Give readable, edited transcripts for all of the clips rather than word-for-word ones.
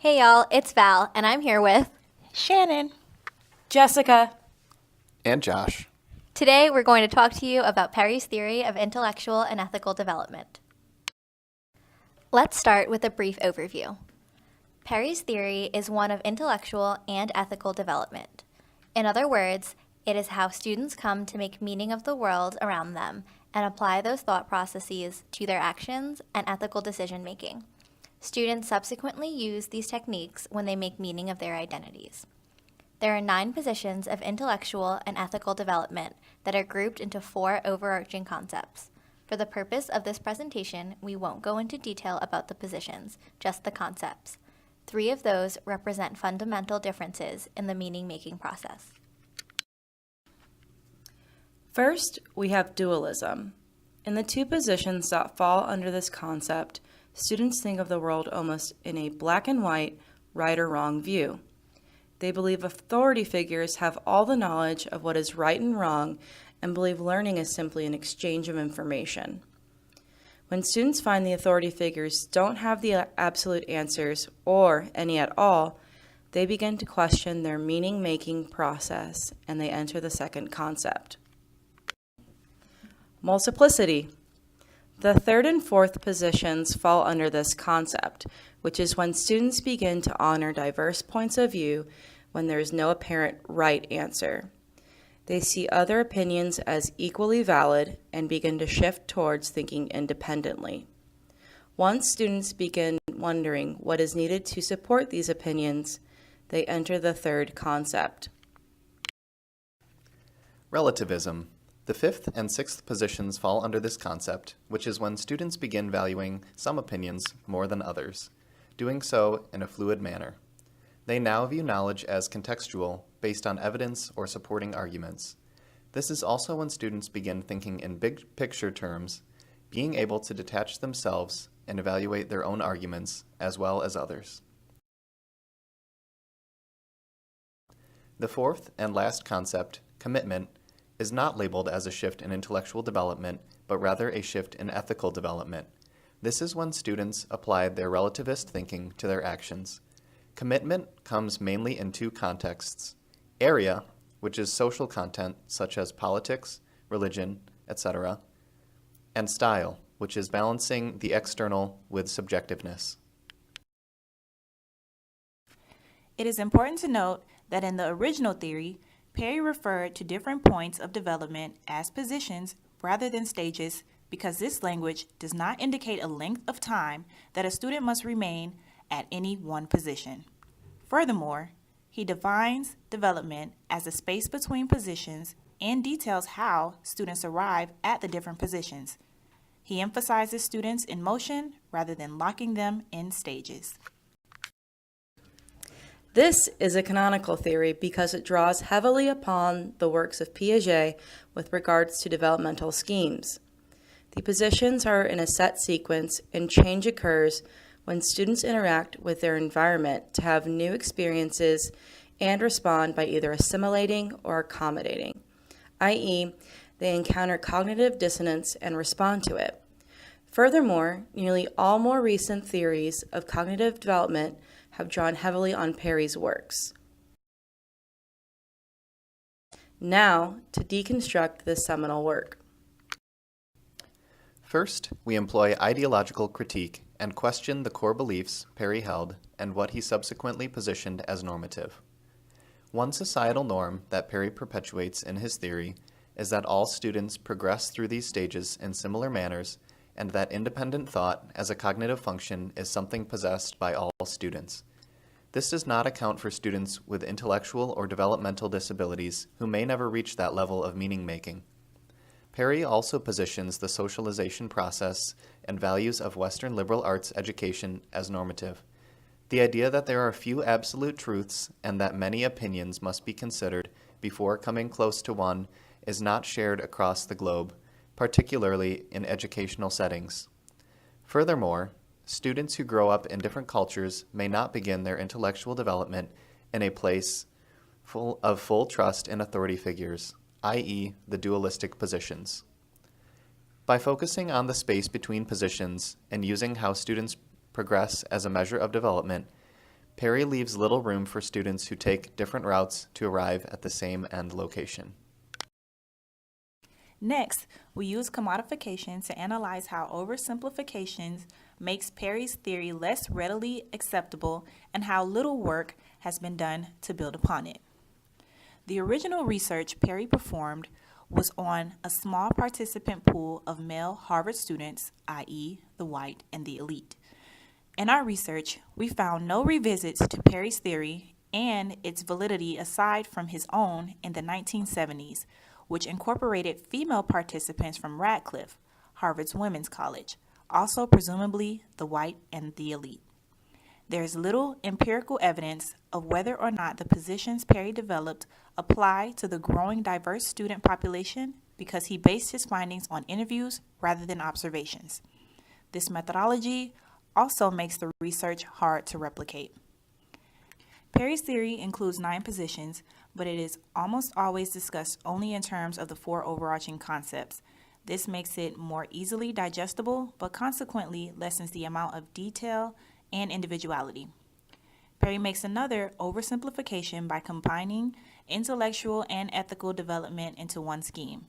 Hey y'all, it's Val, and I'm here with Shannon. Jessica. And Josh. Today we're going to talk to you about Perry's theory of intellectual and ethical development. Let's start with a brief overview. Perry's theory is one of intellectual and ethical development. In other words, it is how students come to make meaning of the world around them and apply those thought processes to their actions and ethical decision making. Students subsequently use these techniques when they make meaning of their identities. There are 9 positions of intellectual and ethical development that are grouped into 4 overarching concepts. For the purpose of this presentation, we won't go into detail about the positions, just the concepts. 3 of those represent fundamental differences in the meaning-making process. First, we have dualism. In the 2 positions that fall under this concept, students think of the world almost in a black and white, right or wrong view. They believe authority figures have all the knowledge of what is right and wrong and believe learning is simply an exchange of information. When students find the authority figures don't have the absolute answers or any at all, they begin to question their meaning-making process and they enter the second concept. Multiplicity. The 3rd and 4th positions fall under this concept, which is when students begin to honor diverse points of view when there is no apparent right answer. They see other opinions as equally valid and begin to shift towards thinking independently. Once students begin wondering what is needed to support these opinions, they enter the 3rd concept. Relativism. The 5th and 6th positions fall under this concept, which is when students begin valuing some opinions more than others, doing so in a fluid manner. They now view knowledge as contextual, based on evidence or supporting arguments. This is also when students begin thinking in big picture terms, being able to detach themselves and evaluate their own arguments as well as others. The 4th and last concept, commitment, is not labeled as a shift in intellectual development, but rather a shift in ethical development. This is when students apply their relativist thinking to their actions. Commitment comes mainly in 2 contexts: area, which is social content such as politics, religion, etc., and style, which is balancing the external with subjectiveness. It is important to note that in the original theory, Perry referred to different points of development as positions rather than stages because this language does not indicate a length of time that a student must remain at any one position. Furthermore, he defines development as the space between positions and details how students arrive at the different positions. He emphasizes students in motion rather than locking them in stages. This is a canonical theory because it draws heavily upon the works of Piaget with regards to developmental schemes. The positions are in a set sequence and change occurs when students interact with their environment to have new experiences and respond by either assimilating or accommodating, i.e., they encounter cognitive dissonance and respond to it. Furthermore, nearly all more recent theories of cognitive development have drawn heavily on Perry's works. Now, to deconstruct this seminal work. First, we employ ideological critique and question the core beliefs Perry held and what he subsequently positioned as normative. One societal norm that Perry perpetuates in his theory is that all students progress through these stages in similar manners and that independent thought as a cognitive function is something possessed by all students. This does not account for students with intellectual or developmental disabilities who may never reach that level of meaning-making. Perry also positions the socialization process and values of Western liberal arts education as normative. The idea that there are few absolute truths and that many opinions must be considered before coming close to one is not shared across the globe, particularly in educational settings. Furthermore, students who grow up in different cultures may not begin their intellectual development in a place of full trust in authority figures, i.e., the dualistic positions. By focusing on the space between positions and using how students progress as a measure of development, Perry leaves little room for students who take different routes to arrive at the same end location. Next, we use commodification to analyze how oversimplifications makes Perry's theory less readily acceptable and how little work has been done to build upon it. The original research Perry performed was on a small participant pool of male Harvard students, i.e., the white and the elite. In our research, we found no revisits to Perry's theory and its validity aside from his own in the 1970s, which incorporated female participants from Radcliffe, Harvard's women's college, also presumably the white and the elite. There is little empirical evidence of whether or not the positions Perry developed apply to the growing diverse student population because he based his findings on interviews rather than observations. This methodology also makes the research hard to replicate. Perry's theory includes 9 positions, but it is almost always discussed only in terms of the 4 overarching concepts. This makes it more easily digestible, but consequently lessens the amount of detail and individuality. Perry makes another oversimplification by combining intellectual and ethical development into one scheme.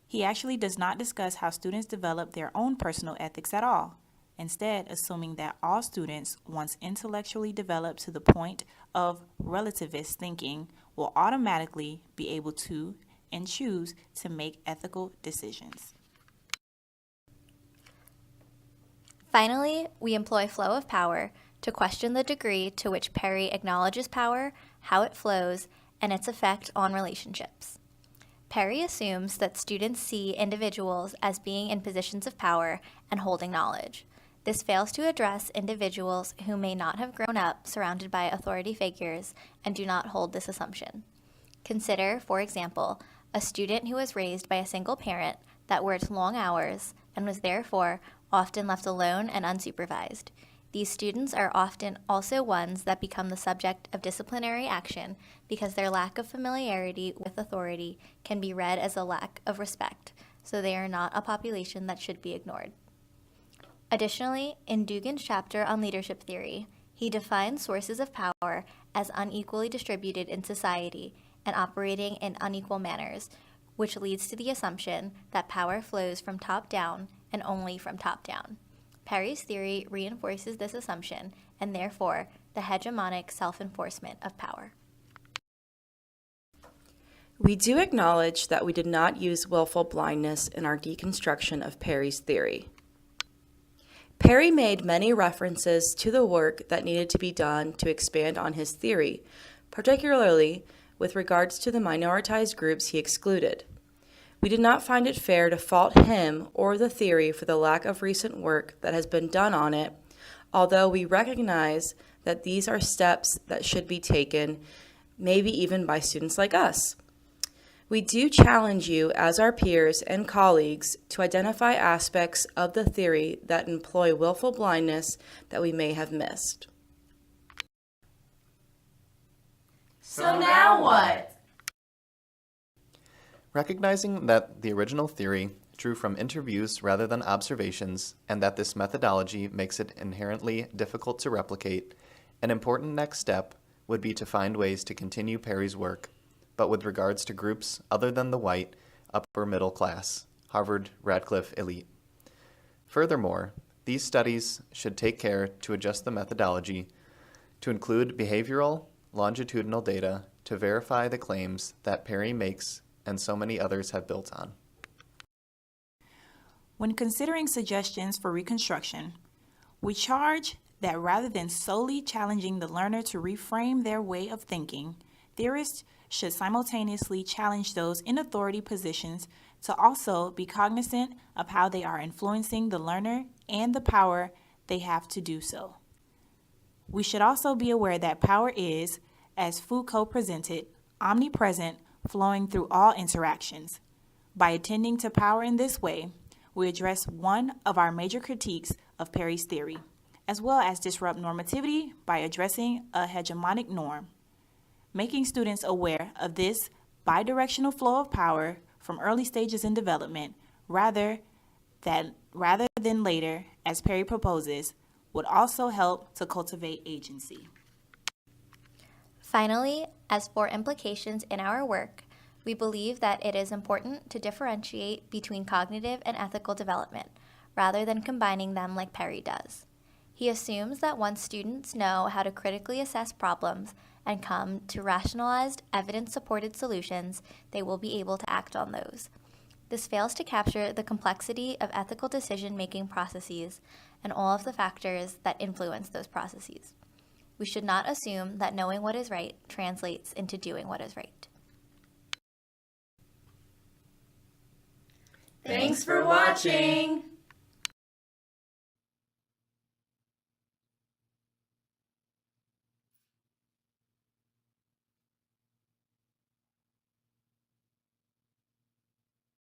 He actually does not discuss how students develop their own personal ethics at all, instead assuming that all students, once intellectually developed to the point of relativist thinking, will automatically be able to and choose to make ethical decisions. Finally, we employ flow of power to question the degree to which Perry acknowledges power, how it flows, and its effect on relationships. Perry assumes that students see individuals as being in positions of power and holding knowledge. This fails to address individuals who may not have grown up surrounded by authority figures and do not hold this assumption. Consider, for example, a student who was raised by a single parent that worked long hours and was therefore often left alone and unsupervised. These students are often also ones that become the subject of disciplinary action because their lack of familiarity with authority can be read as a lack of respect, so they are not a population that should be ignored. Additionally, in Dugan's chapter on leadership theory, he defines sources of power as unequally distributed in society and operating in unequal manners, which leads to the assumption that power flows from top down and only from top down. Perry's theory reinforces this assumption and therefore the hegemonic self-enforcement of power. We do acknowledge that we did not use willful blindness in our deconstruction of Perry's theory. Perry made many references to the work that needed to be done to expand on his theory, particularly with regards to the minoritized groups he excluded. We did not find it fair to fault him or the theory for the lack of recent work that has been done on it, although we recognize that these are steps that should be taken, maybe even by students like us. We do challenge you as our peers and colleagues to identify aspects of the theory that employ willful blindness that we may have missed. So now what? Recognizing that the original theory drew from interviews rather than observations, and that this methodology makes it inherently difficult to replicate, an important next step would be to find ways to continue Perry's work, but with regards to groups other than the white, upper middle class, Harvard, Radcliffe elite. Furthermore, these studies should take care to adjust the methodology to include behavioral, longitudinal data to verify the claims that Perry makes and so many others have built on. When considering suggestions for reconstruction, we charge that rather than solely challenging the learner to reframe their way of thinking, theorists should simultaneously challenge those in authority positions to also be cognizant of how they are influencing the learner and the power they have to do so. We should also be aware that power is, as Foucault presented, omnipresent, flowing through all interactions. By attending to power in this way, we address one of our major critiques of Perry's theory, as well as disrupt normativity by addressing a hegemonic norm. Making students aware of this bidirectional flow of power from early stages in development rather than later, as Perry proposes, would also help to cultivate agency. Finally, as for implications in our work, we believe that it is important to differentiate between cognitive and ethical development, rather than combining them like Perry does. He assumes that once students know how to critically assess problems and come to rationalized, evidence-supported solutions, they will be able to act on those. This fails to capture the complexity of ethical decision-making processes and all of the factors that influence those processes. We should not assume that knowing what is right translates into doing what is right. Thanks for watching!